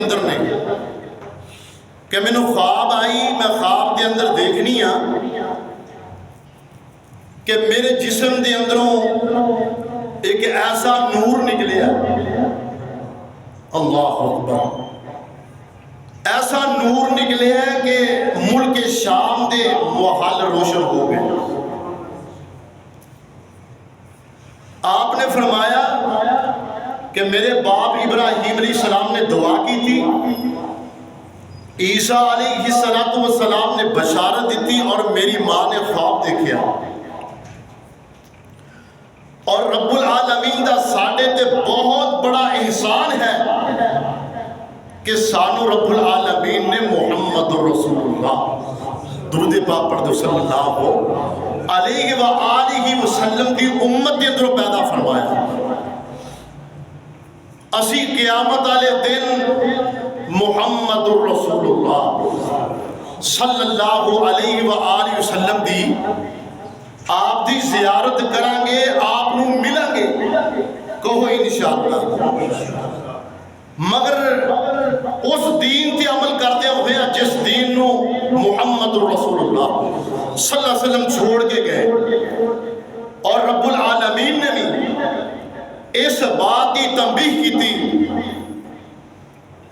اندر نے کہ میں نے خواب آئی، میں خواب دے اندر دیکھنی کہ میرے جسم دے اندروں ایک ایسا نور نکلیا، اللہ اکبر، ایسا نور نکلے ہے کہ ملک شام دے محل روشن ہو گئے۔ آپ نے فرمایا کہ میرے باپ ابراہیم علیہ السلام نے دعا کی تھی، عیسیٰ علیہ السلام نے بشارت دی تھی، اور میری ماں نے خواب دیکھا، اور رب العالمین دا ساڈے تے بہت بڑا احسان ہے کہ سانو رب العالمین نے محمد رسول اللہ درود پاک پڑھ صلی اللہ علیہ وآلہ وسلم کی امت کے اندر پیدا فرمایا۔ اسی قیامت والے دن محمد رسول اللہ صلی اللہ علیہ وآلہ وسلم دی آپ دی زیارت کریں گے، آپ نو ملیں گے، کہو انشاءاللہ، مگر اس دین تے عمل کرتے ہوئے جس دین نو محمد رسول اللہ صلی اللہ علیہ وسلم چھوڑ کے گئے، اور رب العالمین نے بھی اس بات کی تنبیہ کی تھی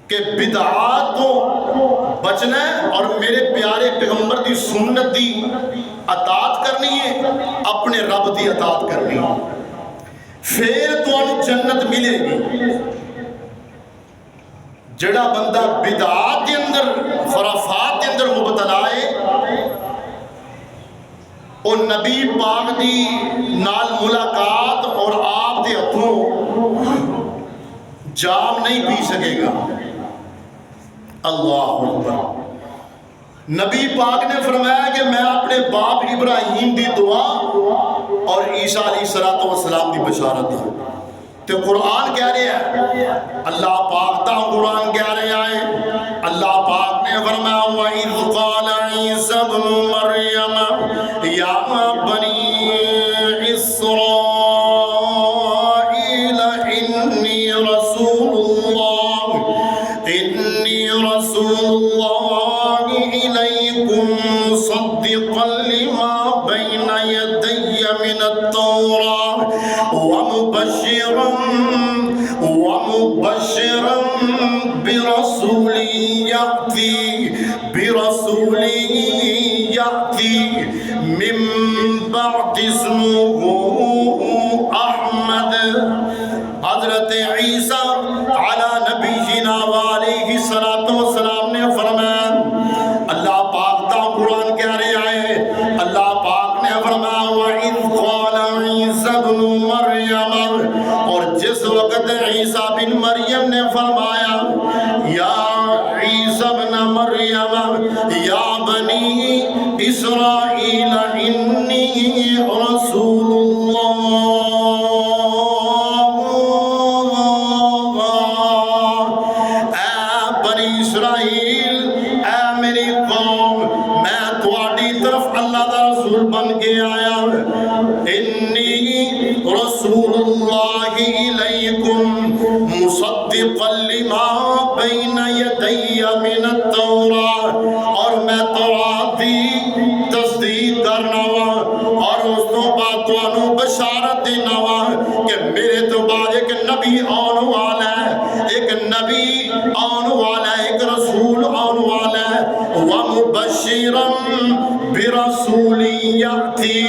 کہ بدعات تو بچنا ہے اور میرے پیارے پیغمبر دی سنت دی اطاعت کرنی ہے، اپنے رب دی اطاعت کرنی ہے، پھر تو انہوں جنت ملے گی۔ جڑا بندہ بدعات کے اندر، خرافات کے اندر مبتلا ہے، اور نبی پاک دی نال ملاقات اور آپ دے ہتھوں جام نہیں پی سکے گا۔ اللہ اکبر۔ نبی پاک نے فرمایا کہ میں اپنے باپ ابراہیم دی دعا اور عیسیٰ علیہ السلام دی بشارت ہوں، تو قرآن کہہ رہے ہیں، اللہ پاک تا قرآن کہہ رہے ہیں، اللہ پاک نے فرمایا وَإِذْ قَالَ عِيسَى ابْنُ مَرْيَمَ يَا بَنِي إِسْرَائِيلَ إِنِّي رَسُولُ اللَّهِ إِلَيْكُمْ مُصَدِّقًا لِمَا بَيْنَ يَدَيَّ مِنَ التَّوْرَاةِ وَمُبَشِّرًا برسول يأتي من بعد اسمه أحمد۔ حضرت عیسیٰ علی نبینا وعلیہ السلام نے فرمایا، اللہ پاک تا قرآن کہہ رہے ہیں، اللہ پاک نے فرمایا وَإِذْ قَالَ عِيسَى ابْنُ مَرْيَمَ، اور جس وقت عیسیٰ بن مریم نے فرمایا یا عیسیٰ بن مریم یا بنی اسرائیل انی رسول اللہ، اے بنی اسرائیل، اے میری قوم، میں تواڈی طرف اللہ دا رسول بن کے آیا، انی رسول اللہ الیکم مصدقا لما بین یدی من التوراۃ، اور میں تورات دی تصدیق کرنا وا، اور اس تو بعد تانوں بشارت دینا وا کہ میرے تو بعد ایک نبی آن والا ہے، ایک نبی آن والا ہے، ایک رسول آن والا ہے، وَمُبَشِّرًا برسول یأتی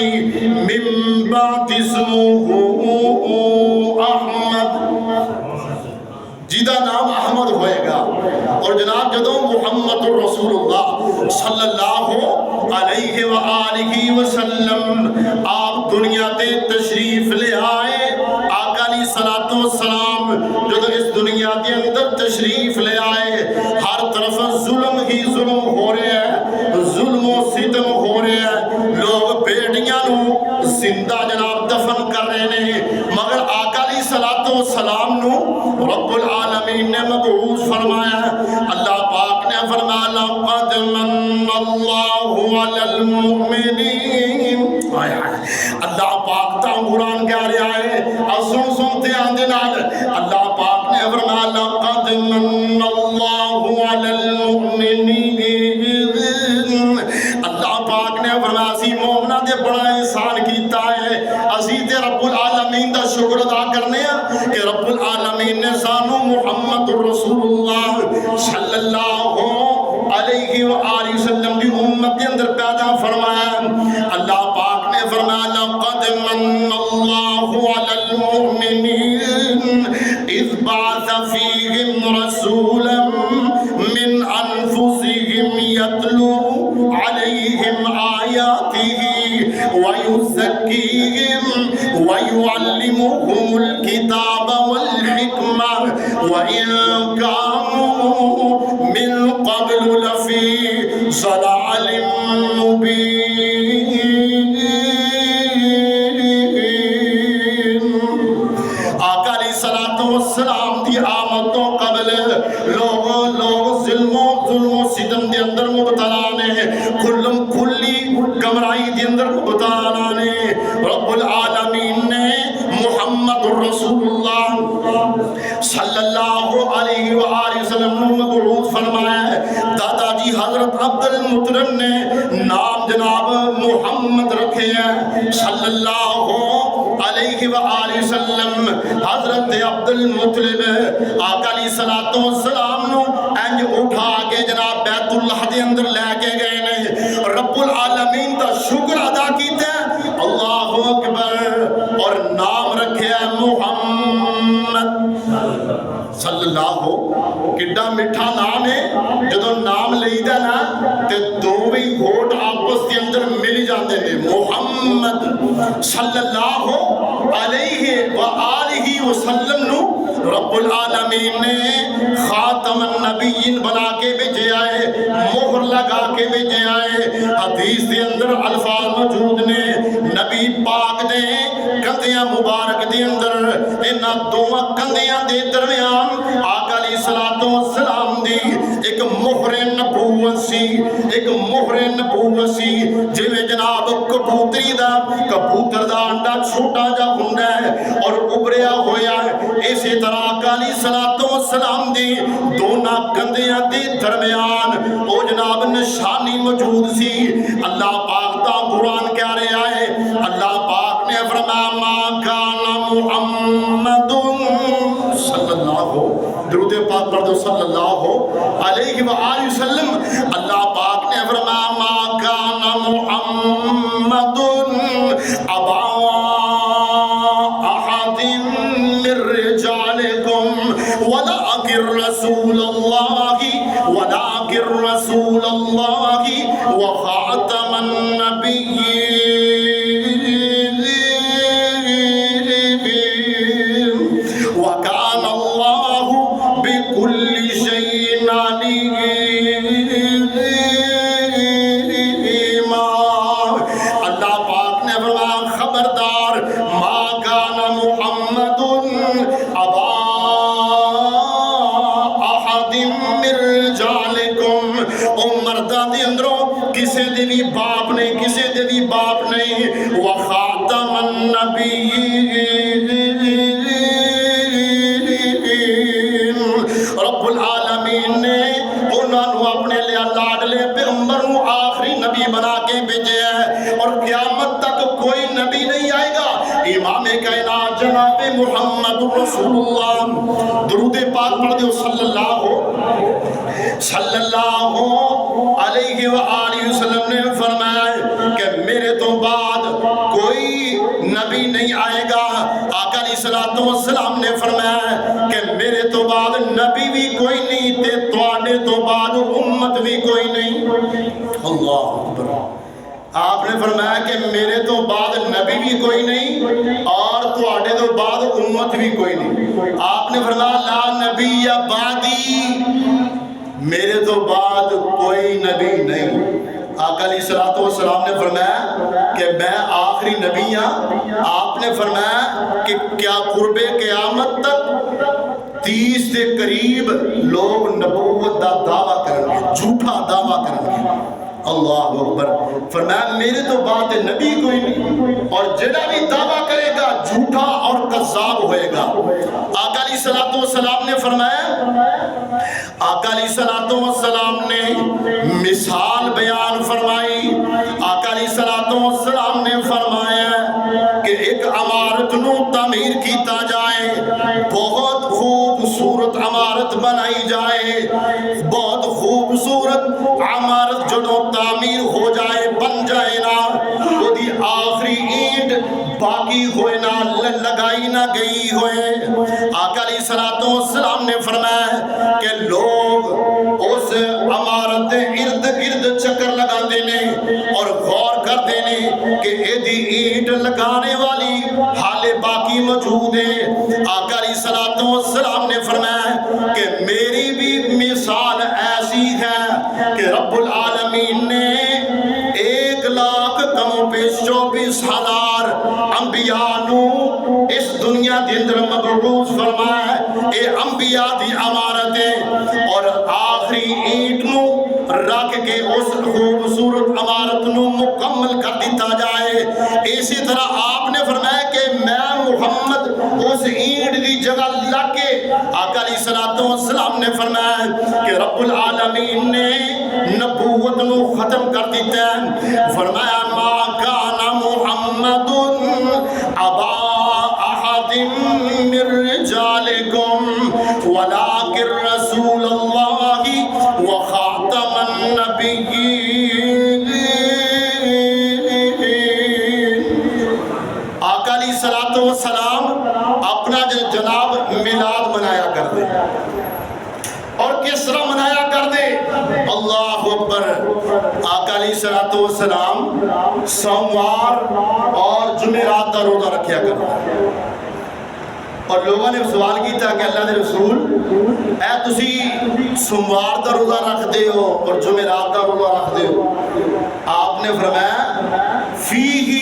من بعد اسمہ احمد، جیدہ نام احمد ہوئے گا۔ اور جناب جدوں محمد رسول اللہ صلی اللہ علیہ وآلہ وسلم آپ دنیا تے تشریف لے آئے، آقا علیہ السلام جدوں اس دنیا کے اندر تشریف لے آئے، ہر طرف ظلم ہی ظلم ہو رہے ہیں، ظلم و ستم ہو رہے ہیں، لوگ بیٹیاں نو زندہ جناب دفن کر رہے ہیں، مگر آقا علیہ السلام نو رب العالمین نے مبعوث فرمایا ہے۔ اللہ پاک نے فرمایا لقد من اللہ علی المؤمنین، اللہ پاک تا قرآن کہہ رہا ہے، اور سنتے آندے نال اللہ پاک نے نے فرمایا لقد من اللہ علی المؤمنین، اللہ پاک نے فرمایا اسی مومنہ دے بڑا احسان کیتا ہے، اسی تے رب العالمین دا شکر ادا کرنے ہیں کہ رب العالمین نے سانو محمد رسول اللہ صلی اللہ علیہ وآلہ وسلم دی امت کے اندر پیدا فرمایا۔ اللہ پاک نے فرمایا لقد من اللہ علی المؤمنین اذ بعث فیہم رسولا من انفسہم یتلو علیہم آیاتہ ویزکیہم ویعلمہم الکتاب والحکمہ وإن كانوا من قبل لفی ضلال مبین۔ آقا علیہ السلام دی آمد تو قبل لوگ ظلم و ستم دے اندر مبتلا نے، کھلی گمرائی دے اندر مبتلا نے۔ رب العالمین نے محمد رسول اللہ صلی اللہ علیہ وآلہ وسلم مبعوث فرمایا ہے۔ دادا جی حضرت عبد المطلب نے نام جناب محمد رکھے ہیں صلی اللہ علیہ وآلہ وسلم۔ حضرت عبد المطلب آقا علیہ السلام نو انج اٹھا کے جناب بیت اللہ دے اندر لے کے گئے نے، رب العالمین دا شکر ادا کیتے ہیں، اللہ اکبر، اور نام رکھے ہیں محمد صلی اللہ کڈا میٹھا نام ہے۔ جدو نام لئیدا نا تے دوویں ہوٹ آپس کے اندر مل جاندے نے۔ محمد صلی اللہ علیہ وآلہ وسلم نو رب العالمین نے خاتم النبیین بنا کے بھیجے آئے، مہر لگا کے بھیجے آئے۔ حدیث دے اندر الفاظ موجود نے، نبی پاک نے کندیاں مبارک دے اندر انہاں دوواں کندیاں دے درمیان آقا علیہ السلام دی ایک مہر نبوت سی، ایک مہر نبوت سی، جویں جناب کبوتری دا کبوتر دا انڈا چھوٹا جا ہوندا ہے اور ابھریا ہویا ہے، اسی طرح آقا علیہ السلام دی دونوں کندیاں دے درمیان او جناب نشانی موجود سی۔ اللہ پاک دا قرآن کہہ رہا ہے، اللہ پاک نے فرمایا ما کان محمد صلی اللہ درود پاک پڑھ دو صلی اللہ علیہ وآلہ وسلم۔ اللہ پاک نے فرمایا ما کان محمد ابا احد من رجالکم ولکن رسول اللہ وخاتم النبیین وکان اللہ بکل شیء علیما۔ اللہ پاک نے فرمایا خبردار ما کان محمد ابا احد من رجالکم، او مردہ دے اندروں کسے دے بھی باپ نہیں، کسے دے بھی باپ نہیں، وخاتم النبیین، رب العالمین نے انہوں نے اپنے لئے لاڈلے پیغمبر کو آخری نبی بنا کے بھیجے ہیں، اور قیامت تک کوئی نبی نہیں آئے گا امام کائنات جناب محمد رسول اللہ۔ درود پاک پڑھ دو صلی اللہ علیہ وآلہ وسلم نے فرمایا کہ میرے تو بعد کوئی نبی نہیں آئے گا۔ آقا علیہ السلام نے فرمایا کہ میرے تو بعد نبی بھی کوئی نہیں تے تواڈے تو بعد امت بھی کوئی نہیں۔ اللہ اکبر۔ آپ نے فرمایا کہ میرے تو بعد نبی بھی کوئی نہیں اور تواڈے تو بعد امت بھی کوئی نہیں۔ آپ نے فرمایا لا نبی بعدی، میرے تو بعد کوئی نبی نہیں۔ آقا علیہ السلام نے فرمایا کہ میں آخری نبی ہاں۔ آپ نے فرمایا کہ کیا قرب قیامت تک 30 کے قریب لوگ نبوت دا دعویٰ کریں گے، جھوٹا دعویٰ کریں گے۔ اللہ اکبر. فرمایا میرے تو بعد نبی کوئی نہیں، اور جڑا بھی دعویٰ کرے گا جھوٹا اور کذاب ہوئے گا. آقا علیہ الصلوۃ والسلام نے فرمایا، آقا علیہ الصلوۃ والسلام نے مثال بیان فرمائی. آقا علیہ الصلوۃ والسلام نے فرمایا کہ ایک عمارت نو تعمیر کیتا جائے، بہت خوبصورت عمارت بنائی جائے، بہت خوبصورت عمارت جدو تعمیر ہو جائے بن جائے نا، وہ دی آخری اینٹ باقی ہوئے نا، لگائی نہ گئی ہوئے. آقا علیہ الصلوۃ والسلام نے فرمایا کہ لوگ اس عمارت ارد گرد چکر لگا دینے اور غور کر دینے کہ اے دی اینٹ لگانے والی حال باقی موجود ہے. آقا علیہ الصلوۃ والسلام نے فرمایا کہ میری بھی مثال ایسی ہے کہ رب العالمین نے 1,24,000 انبیاء نو اس دنیا دے اندر مبعوث فرمایا. اے انبیاء دی عمارت ہے، اور آخری اینٹ نو رکھ کے اس خوبصورت عمارت نو مکمل کر دیتا جائے. اسی طرح آپ نے فرمایا کہ میں محمد اس اینٹ دی جگہ لگ کے، آقا علیہ الصلوۃ والسلام نے فرمایا کہ رب العالمین نے نبوت نو ختم کر دیتا ہے. فرمایا ما کان محمد ابا احد من رجالکم ولکن رسول اللہ وخاتم النبیین. آقا علیہ الصلوۃ والسلام اپنا جناب میلاد منایا کرتے، اور کس طرح منایا کرتے؟ اللہ اکبر. آقا علیہ الصلوۃ والسلام سوموار اور جمعرات کا روزہ رکھیا کرتے، اور لوگوں نے سوال کیتا کہ اللہ دے رسول اے تسی سوموار کا روزہ رکھ دے ہو اور جمعرات کا روزہ رکھ دے ہو. آپ نے فرمایا فیہ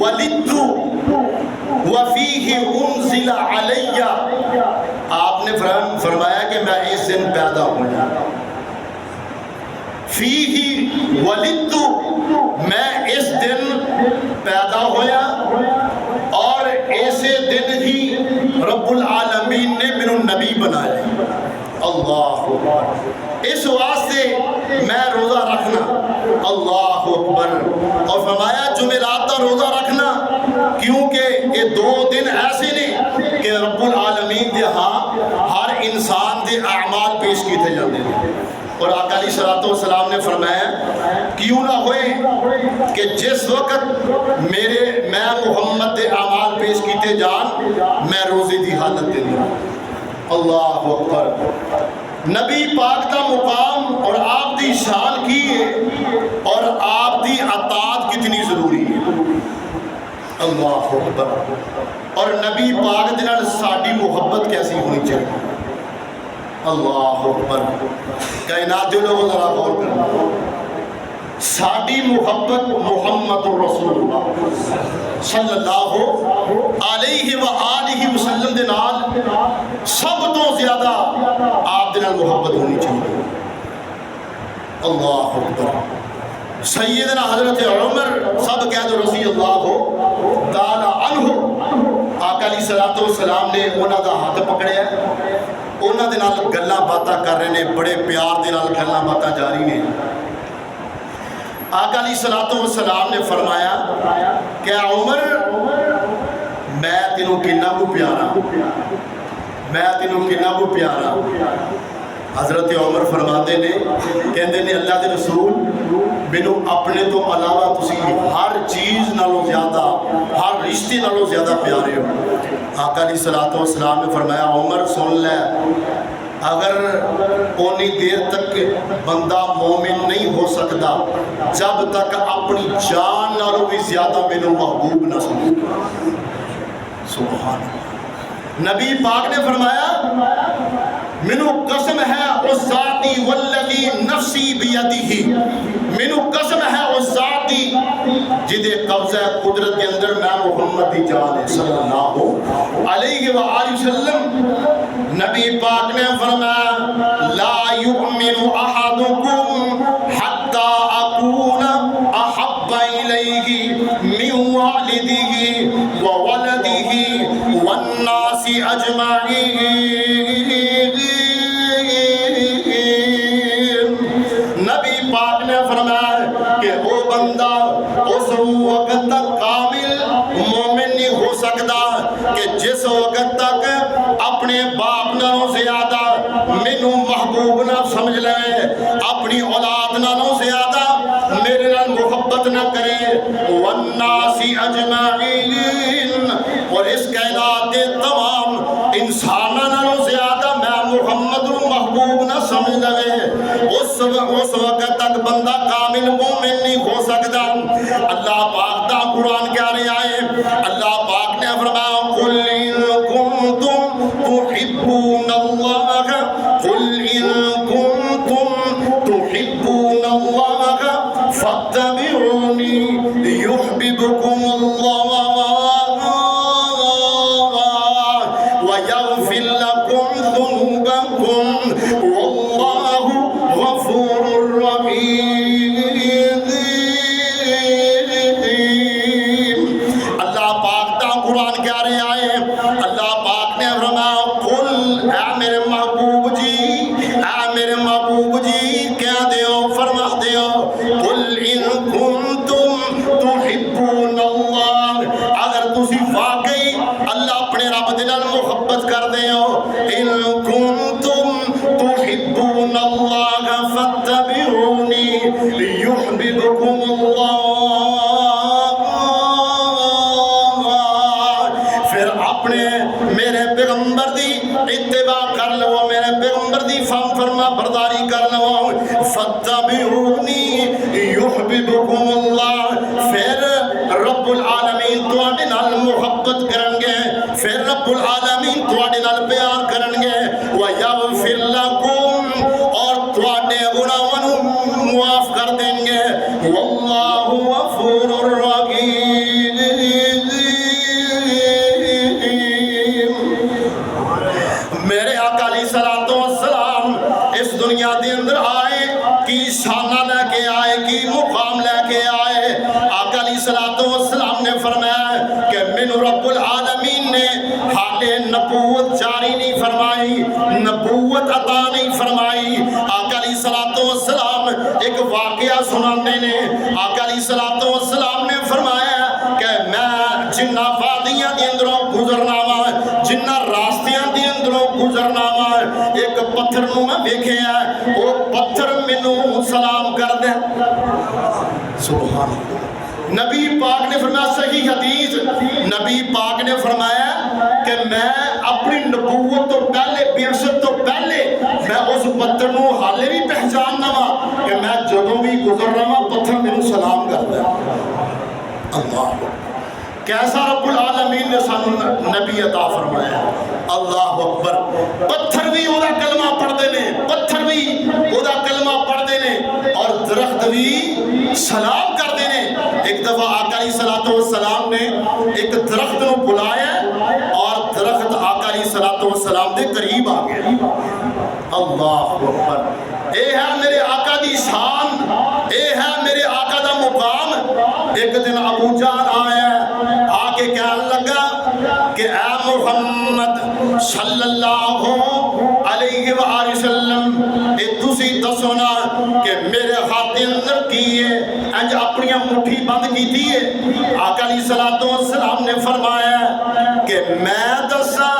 ولدت وفیہ انزل علی. آپ نے فرمایا کہ میں اس دن پیدا ہوا، فیہ ولدت، میں اس دن پیدا ہوا، اور ایسے دن ہی رب العالمین نے میرا نبی بنایا. اللہ، اس واسطے میں روزہ رکھنا. اللہ اکبر. اور فرمایا جمعرات کا روزہ رکھنا کیونکہ یہ 2 دن ایسے نے کہ رب العالمین دے ہاں ہر انسان دے اعمال پیش کیتے جاتے ہیں. اور آقا علیہ الصلوۃ والسلام نے فرمایا کیوں نہ ہوئے کہ جس وقت میں محمد دے اعمال پیش کیتے جان میں روزے دی حالت دے دوں. اللہ اکبر. نبی پاک کا مقام اور آپ دی شان کی ہے، اور آپ دی اطاعت کتنی ضروری ہے. اللہ اکبر. اور نبی پاک دے نال ساڈی محبت کیسی ہونی چاہیے. اللہ اکبر. کائنات دے لوگوں ذرا غور کرنا، ساڈی محبت محمد رسول اللہ صلی اللہ علیہ وآلہ وسلم دے نال سب تو زیادہ آپ دے نال محبت ہونی چاہیے. اللہ اکبر. سیدنا حضرت عمر سب کہہ دو رضی اللہ تعالی عنہ. آقا علیہ الصلوۃ والسلام نے انہاں دا ہاتھ پکڑیا، انہاں دے نال گلاں باتاں کر رہے نے، بڑے پیار دے نال گلاں باتاں جاری نے. آقا علیہ الصلوۃ والسلام نے فرمایا کہ عمر میں تینوں کنا کو پیارا، میں تینوں کنا کو پیارا. حضرت عمر فرماتے نے، کہندے نے اللہ دے رسول مینوں اپنے تو علاوہ تسی ہر چیز نالوں زیادہ، ہر رشتے نالوں زیادہ پیارے ہو. آقا علیہ الصلوۃ والسلام نے فرمایا عمر سن لے، اگر اونی دیر تک بندہ مومن نہیں ہو سکتا جب تک اپنی جان نالوں بھی زیادہ مینوں محبوب نہ سمجھے. سبحان اللہ. نبی پاک نے فرمایا منو قسم ہے اس ذاتی والذی نفسی بیدہ، منو قسم ہے اس ذاتی جدے قبضہ قدرت کے اندر میں محمد دی جان ہے صلی اللہ علیہ وآلہ وسلم. نبی پاک نے فرمایا لا یؤمن احدکم حتی اکون اجمعین۔ نبی پاک نے فرمایا کہ وہ بندہ اس وقت تک کامل مومن نہیں ہو سکتا کہ جس وقت تک اپنے باپ نالوں زیادہ مینوں محبوب نہ سمجھ لے، اپنی اولاد نالوں زیادہ میرے نال محبت نہ کرے، والناس اجمعین، اور اس کائنات کے تمام انساناں نالوں زیادہ میں محمد محبوب نہ سمجھ لے، اس وقت تک بندہ کامل مومن نہیں ہو سکتا۔ اللہ پاک دا قرآن کہہ رہا ہے، اللہ پاک نے فرمایا قل ان کنتم تحبون اللہ، قل ان کنتم تحبون اللہ فاتبعونی یحببکم اللہ ویغفر لکم ذنوبکم واللہ غفور رحیم۔ اللہ پاک دا قرآن کہہ رہا ہے، اللہ پاک نے فرمایا قل، اے میرے محبوب جی، اے میرے محبوب جی کہہ دیو، فرما دیو، قل ان کنتم تحبون اللہ، اگر تسی واقعی اللہ اپنے رب دے نال محبت کر دیو، ان کنتم تحبون اللہ فاتبعونی یحببکم اللہ، پھر اپنے میرے پیغمبر دی اتباع کر لو، میرے پیغمبر دی فرما برداری کر لو، فاتبعونی یحببکم اللہ، پھر رب العالمین تواڈے نال محبت کرن گے، پھر رب العالمین تواڈے نال پیار کرن گے، ویغفر لکم، اور تواڈے گناہاں نوں معاف کر دیں گے، واللہ غفور رحیم۔ میرے آقا علیہ الصلوۃ والسلام اس دنیا دے اندر آئے، کی شانہ لے کے آئے، کی مقام لے کے آئے۔ آقا علیہ الصلوۃ والسلام نے فرمایا کہ من رب العالمین نے حالے نبوت جاری نہیں فرمائی، نبوت عطا نہیں فرمائی۔ آقا علیہ الصلوۃ والسلام ایک واقعہ سناتے نے، آقا علیہ الصلوۃ والسلام نے فرمایا کہ میں جنہ وادیاں دے اندروں گزرنا وا، جنہ راستیاں دے اندروں گزرنا وا، ایک پتھر نوں میں ویکھیا، وہ پتھر مینوں سلام کر دے۔ سبحان اللہ۔ نبی پاک نے فرمایا، صحیح حدیث، نبی پاک نے فرمایا کہ میں اپنی نبوت تو پہلے، بعثت تو پہلے میں اس پتھر نوں حالے بھی پہچاننا وا کہ میں جدوں بھی گزر رہا ہاں پتھر مینوں سلام کردا ہے۔ اللہ کیسا رب العالمین نے سانو نبی عطا فرمایا، اللہ اکبر۔ پتھر بھی وہ کلمہ پڑھتے ہیں، پتھر بھی وہ کلمہ پڑھتے ہیں، اور درخت بھی سلام کرتے ہیں۔ ایک دفعہ آقا علیہ الصلوۃ والسلام نے ایک درخت کو بلایا، اور درخت آقا علیہ الصلوۃ والسلام دے قریب آ گیا۔ اللہ اکبر۔ اے ہے میرے آقا دی شان، اے ہے میرے آقا دا مقام۔ ایک دن ابو جہل آیا، آ کے کہنے لگا کہ اے محمد صلی اللہ علیہ وآلہ وسلم، اے تسی دسو نا کہ میرے ہاتھ اندر کی ہے، انج اپنی مٹھی بند کیتی ہے۔ آقا علیہ الصلوۃ والسلام نے فرمایا کہ میں دسا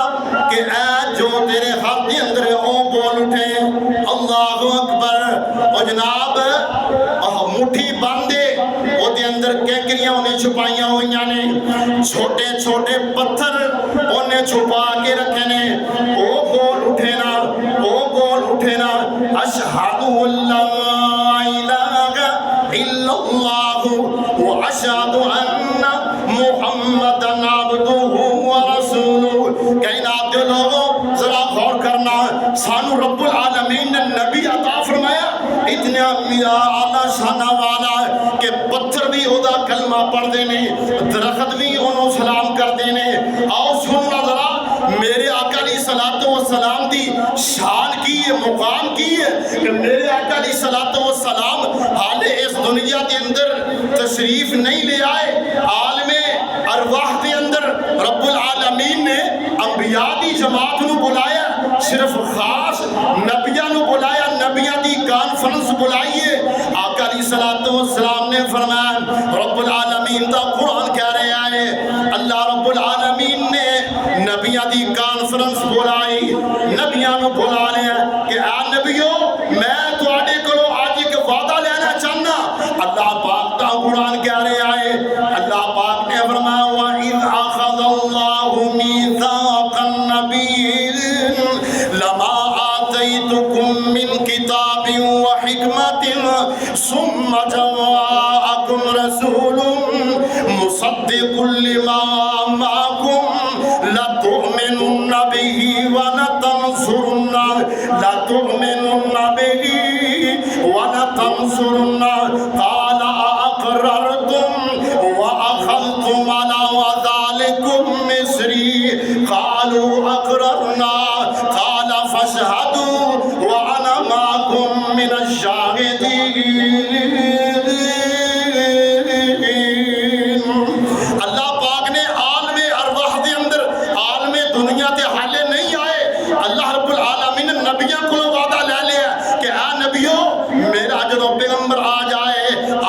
کہ اے جو تیرے ہاتھ اندر ہے او بول اٹھے، اللہ اکبر۔ اور جناب مٹھی باندھے، وہ دے اندر کینکریاں انہیں چھپائیاں ہوئیاں نے، چھوٹے چھوٹے پتھر انہیں چھپا کے رکھے نے، او بول اٹھے نا، او بول اٹھے نا، اشہد اللہ الہ الا اللہ واشہد ان محمدًا عبدہ ورسولہ۔ کائنات کے لوگوں ذرا غور کرنا، سانو رب العالمین نے نبی عطا فرمایا، اتنا اعلیٰ شان والا کہ پتھر بھی ادا کلمہ پڑھ دینے، درخت بھی انہوں سلام کر دینے۔ آؤ سننا ذرا میرے آقا علیہ الصلوۃ والسلام دی شان کی ہے، مقام کی ہے کہ میرے آقا علیہ الصلوۃ والسلام حالے اس دنیا کے اندر تشریف نہیں لے آئے، عالم ارواح کے اندر رب العالمین نے انبیاء دی جماعت نو بلایا، صرف خاص نبیاں نو بلایا، نبیاں دی کانفرنس بلائیے۔ آقا علیہ السلام نے فرمایا رب العالمین دا قرآن کہہ رہا ہے، اللہ رب العالمین نے نبیاں دی کانفرنس بلائی، نبیاں نو بلا لیا کہ اے نبیو میں تواڈے کولوں اج ایک وعدہ لینا چاہنا۔ اللہ پاک دا قرآن کہہ رہا ہے، اللہ پاک نے فرمایا وَإِذْ أَخَذَ اللَّهُ مِيثَاقَ النَّبِيِّينَ لَمَا آتَيْتُكُم مِّن كِتَابٍ وَحِكْمَةٍ ثُمَّ جَاءَكُمْ رَسُولٌ مُصَدِّقٌ لِّمَا مَعَكُمْ لَتُؤْمِنُنَّ بِهِ وَلَتَنصُرُنَّهُ قَالَ أَأَقْرَرْتُمْ وَأَخَذْتُمْ عَلَىٰ ذَلِكُمْ مِصْرِي قَالُوا أَقْرَرْنَا قَالَ فَاشْهَدُوا وَأَنَا مَعَكُمْ مِنَ الشَّاهِدِينَ۔ اللہ پاک نے عالم ارواح دے اندر عالم دنیا تے حالے نہیں آئے، اللہ رب العالمین نے نبیوں کو وعدہ لے لیا کہ اے نبیو میرا جدو پیغمبر آ جائے،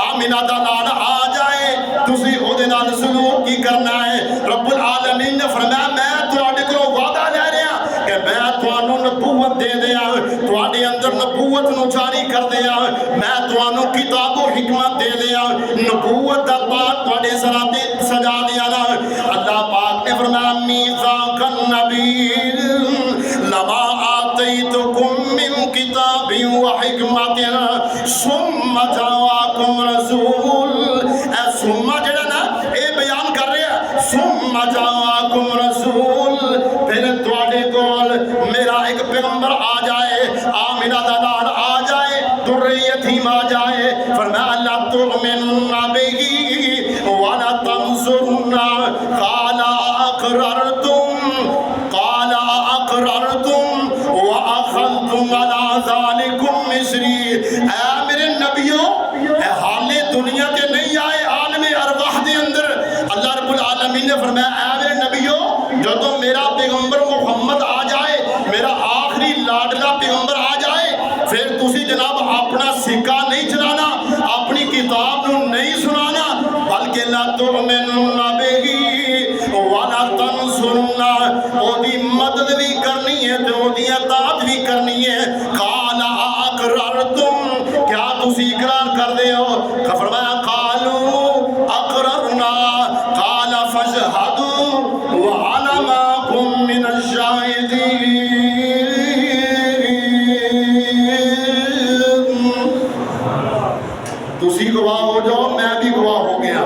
آمینہ دا لال آ جائے، تسی او دے نال سلوک کی کرنا ہے۔ رب العالمین نے فرمایا میں تواڈے کولوں وعدہ لے رہا کہ میں تانوں نبوت دے دیاں، تواڈے اندر نبوت نو جاری کر دیاں، میں تانوں کتاب و حکمت دے دیاں، نبوت دا پاک تواڈے سراں تے سجا دیاں نا۔ اللہ پاک نے فرمایا میثاق النبیین لما آتیتکم من کتاب و حکمت ثم جاءکم رسول، اے ثم جڑا نا اے بیان کر رہے ہیں ثم جاءکم رسول، پھر تواڈے کول میرا ایک پیغمبر آ جائے، آمینہ دا لال آ جائے، در یتیم آ جائے، فرمایا لا تؤمنون بہ ولا تنصرون قال اقررتم واخذتم على ذلكم مصری۔ اے میرے نبیوں اے حال دنیا کے نہیں آئے، عالم ارواح دے اندر اللہ رب العالمین نے فرمایا اے میرے نبیوں جدو میرا پیغمبر محمد آ جائے، میرا آخری لاڈلا پیغمبر آ جائے، پھر تسی جناب اپنا سکہ نہیں چلانا، اپنی کتاب نو نہیں سنانا، بلکہ لا تؤمنون بہ ولا تنصرون، او دی مدد بھی کرنی ہے تو دی اطاعت بھی کرنی ہے۔ قال اقررتم، کیا تسی اقرار کر دے ہو؟ فرمایا قالوا اقررنا قال فاشهدوا وانا معكم من الشاهدين۔ تسی گواہ ہو جاؤ، میں بھی گواہ ہو گیا۔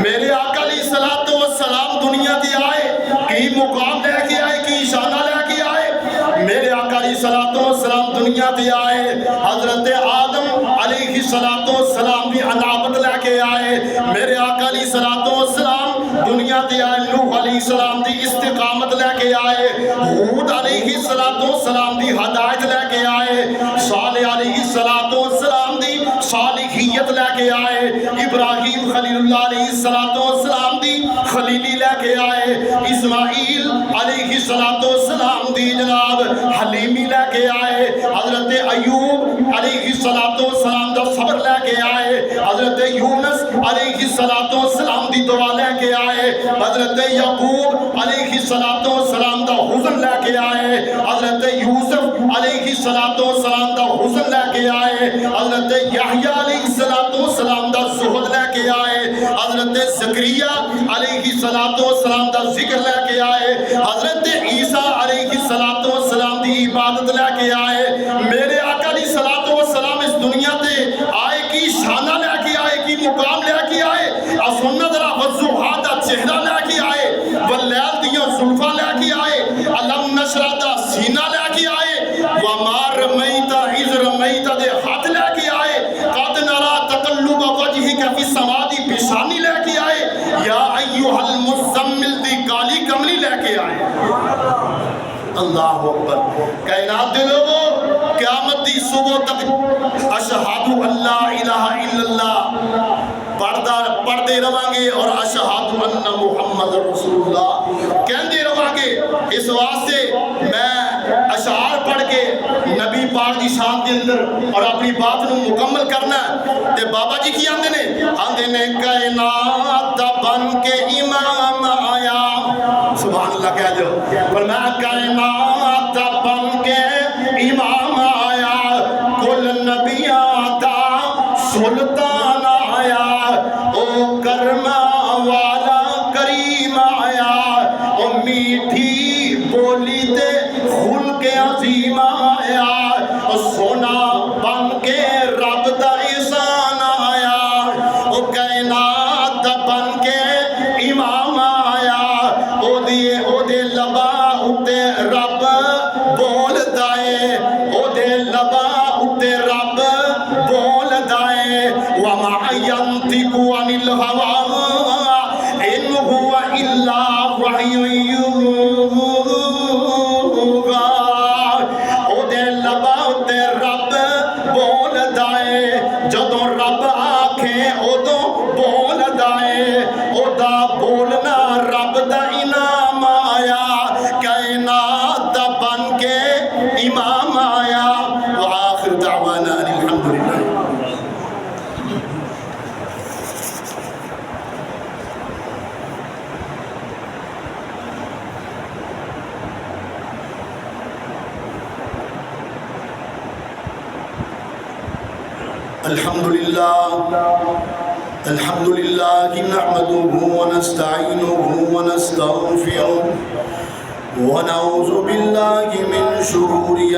میرے آقا علیہ السلام دنیا تے آئے، کی مقام لے کے آئے، کی شانہ لے کے آئے۔ میرے آقا علیہ السلام دنیا تے آئے، حضرت آدم علیہ السلام بھی عنابت لے کے آئے۔ میرے آقا علیہ السلام دنیا تے آئے، نوح علیہ السلام دی استقامت لے کے آئے، ہود علیہ السلام دی ہدایت لے کے آئے، صالح علیہ السلام دی صالحیت لے کے آئے، ابراہیم خلیل اللہ علیہ السلام دی خلیلی لے کے آئے، اسماعیل علیہ السلام دی جناب حلیمی لے کے آئے، حضرت ایوب علیہ السلام دا صبر لے کے آئے، حضرت یونس علیہ السلام دی دعا لے کے آئے، حضرت یعقوب علیہ السلام دا حزن لے کے آئے، حضرت یوسف علیہ السلام دا حزن لے کے آئے، حضرت یحییٰ علیہ السلام دا زہد لے کے آئے، حضرت زکریا علیہ السلام دا ذکر لے کے آئے، حضرت عیسیٰ علیہ السلام دی عبادت لے کے آئے۔ میرے آقا علیہ السلام اس دنیا تے آئے کی شانہ لے کے آئے، کی مقام لے کے آئے، سنت را وضوحا دا چہرہ لے کے آئے، واللیل دیاں زلفہ لے کے آئے، علم نشرہ دا سینہ لے کے آئے، وما رمیت اذ رمیت دے ہاتھ لے کے آئے، قد نرا تقلب وجہک فی السماء دی پیشانی لے کے آئے، یا ایہا المزمل دی کالی کملی لے کے آئے۔ اللہ اکبر۔ کائنات دے لوگوں قیامت دی صبح تک اشہدو اللہ الہ الا اللہ پڑھتے رہاں گے اور اشہد ان محمد رسول اللہ کہندے رہاں گے۔ اس واسطے میں اشعار پڑھ کے نبی پاک دی شان دے اندر اور اپنی بات نو مکمل کرنا تے بابا جی کی آندے نے کائنات دا بن کے امام آیا، سبحان اللہ کہہ دو، فرمایا کائنات دا بن کے امام آیا، کل نبیاں دا سلطان آیا، او کرما والا کریم آیا، او میٹھی بولی تے خلق عظیم آیا، او سونا بن کے رب دا احسان آیا، او کائنات دا بن کے امام آیا، او دے لبا اتے رب بول دائے، او دے لبا اتے رب بول دائے، وَمَا يَنْطِقُ عَنِ الْهَوَىٰ إِنْ هُوَ إِلَّا وَحْيٌ یوحیٰ، او دے لبا اتے رب بول دائے، جدوں رب آکھے ادوں بول دائے، او دا بولنا رب دا انعام آیا، کائنات دا بن کے امام آیا۔ وآخر دعوانا الحمدللہ۔ الحمد لله نحمده ونستعينه ونستغفره ونعوذ بالله من شرور